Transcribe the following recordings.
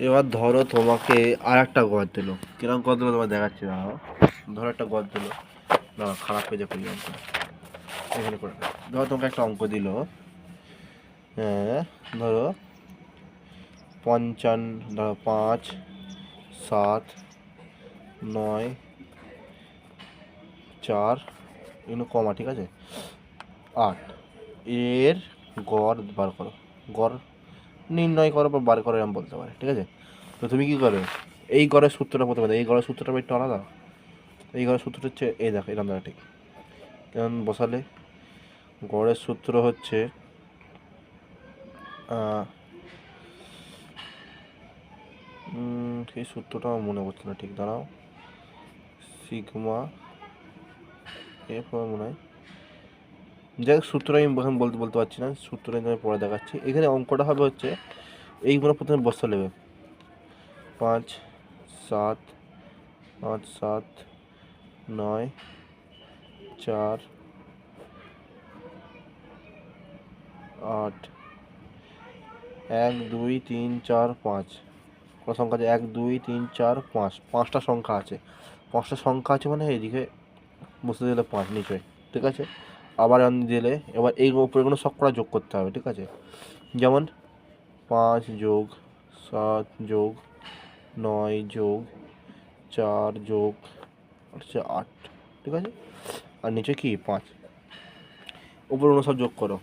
এবার ধরো তোমাকে আর একটা ঘর দিল, কিরকম ঘর দিল তোমার দেখাচ্ছি না। ধরো একটা ঘর দিল না, খারাপ পেজে করি অঙ্ক এখানে করে। ধরো তোমাকে একটা অঙ্ক দিল, হ্যাঁ ধরো 55, ধরো 5, 7, 9, 4 এগুলো কমা, ঠিক আছে, 8 এর গড় বার করো। গড় নির্ণয় করো বা বার করো এরকম বলতে পারে, ঠিক আছে। তো তুমি কী করবে, এই গড়ের সূত্রটা প্রথমে, এই গড়ের সূত্রটা একটু আলাদা। এই গড়ের সূত্রটা হচ্ছে এই দেখো এরকম দাঁড়া, ঠিক কেমন বসালে। গড়ের সূত্র হচ্ছে সেই সূত্রটা আমার মনে পড়ছে না ঠিক, দাঁড়াও। সিগমা এফ আমার মনে হয়, যাই সূত্রটা আমি এখন বলতে পারছি না, সূত্রটা আমি পরে দেখাচ্ছি। এখানে অঙ্কটা হবে হচ্ছে এইগুলো প্রথমে বসতে নেবে, 5, 7, 5, 7, 9, 4, 8, 1, 2, 3, 4, 5 কত সংখ্যা আছে, 1, 2, 3, 4, 5 5টা সংখ্যা আছে। 5টা সংখ্যা আছে মানে এইদিকে বসতে দিলে 5 নিচে, ঠিক আছে। আবার দিলে এবার এই উপরেগুলো সব করা যোগ করতে হবে, ঠিক আছে। যেমন 5 যোগ 7 যোগ 9 যোগ 4 যোগ হচ্ছে 8, ঠিক আছে। আর নিচে কি 5, উপরগুলো সব যোগ করো।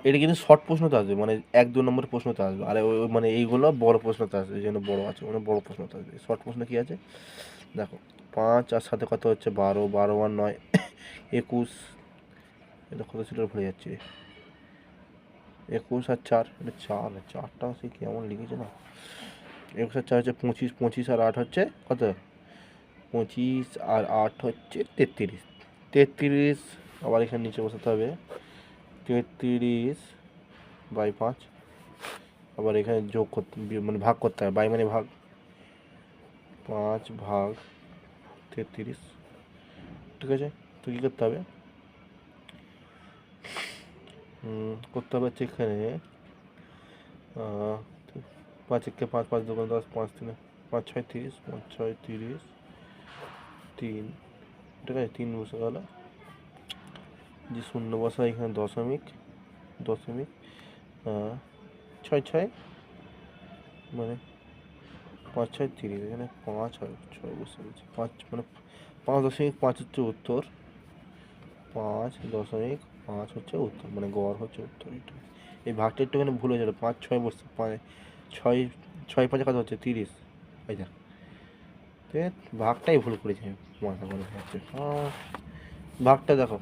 এটা কিন্তু শর্ট প্রশ্নতে আসবে, মানে 1-2 নম্বরের প্রশ্নতে আসবে। আর মানে এইগুলো বড় প্রশ্নতে আসবে, এই জন্য বড় আছে, মানে বড় প্রশ্নতে আসবে। শর্ট প্রশ্ন কী আছে দেখো, 5 আর সাথে কত হচ্ছে 12, 12 আর 9 21, এটা কত ছিল ভুলে যাচ্ছি, 21 আর 4, এটা 4, 4টা সে কেমন লিখেছে না। 21 আর 4 হচ্ছে 25, 25 আর 8 হচ্ছে কত, 25 আর 8 হচ্ছে 33, 33 আবার এখানে নিচে বসাতে হবে 33/5, আবার এখানে যোগ করতে মানে ভাগ করতে হবে, বাই মানে ভাগ, 5/33, ঠিক আছে। তো কী করতে হবে, করতে হবে হচ্ছে এখানে 5 একে 5, 5 2 10, 5 3 5 6 30, 5 6 30, 3, ঠিক আছে। 3 বসে গেল, যে শূন্য বসা এখানে দশমিক, দশমিক 6 6 মানে 5 6 30, এখানে 5 হয়, 6 বসে গেছে, 5 মানে 5.5 হচ্ছে উত্তর, 5.5 হচ্ছে উত্তর, মানে গড় হচ্ছে উত্তর। এটা এই ভাগটা একটুখানি ভুল হয়ে গেল, 5 6 বসছে, 6 6 5 কত হচ্ছে 30, এই দেখ ভাগটাই ভুল করেছি আমি, মাথা মনে হচ্ছে। ভাগটা দেখো,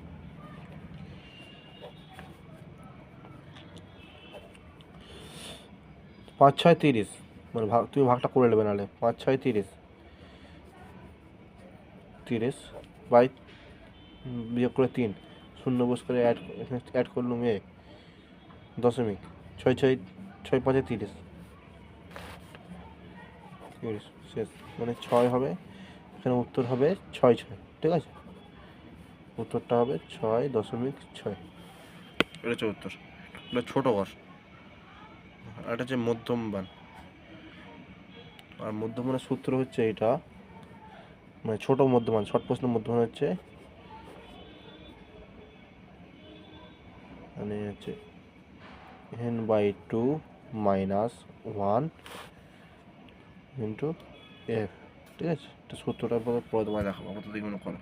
5 6 30, মানে ভাগ তুমি ভাগটা করে নেবে, নাহলে 5 6 30, 30 বাই বিয়োগ করে 3, শূন্য বস করে অ্যাড করলুম দশমিক, 6 6 6 5 30, 30 শেষ, মানে 6 হবে, এখানে উত্তর হবে 6 6, ঠিক আছে। উত্তরটা হবে 6.6, এটা হচ্ছে উত্তর। এটা ছোটো ঘর, আর এটা হচ্ছে মধ্যম বান। আর মধ্যমানের সূত্র হচ্ছে এটা, মানে ছোটো মধ্যমান, শর্ট প্রশ্ন মধ্যমান হচ্ছে মানে হচ্ছে n/2 - 1 ইন্টু f, ঠিক আছে। তো সূত্রটা পরে তোমায় দেখাবো, কত দিন মনে করো।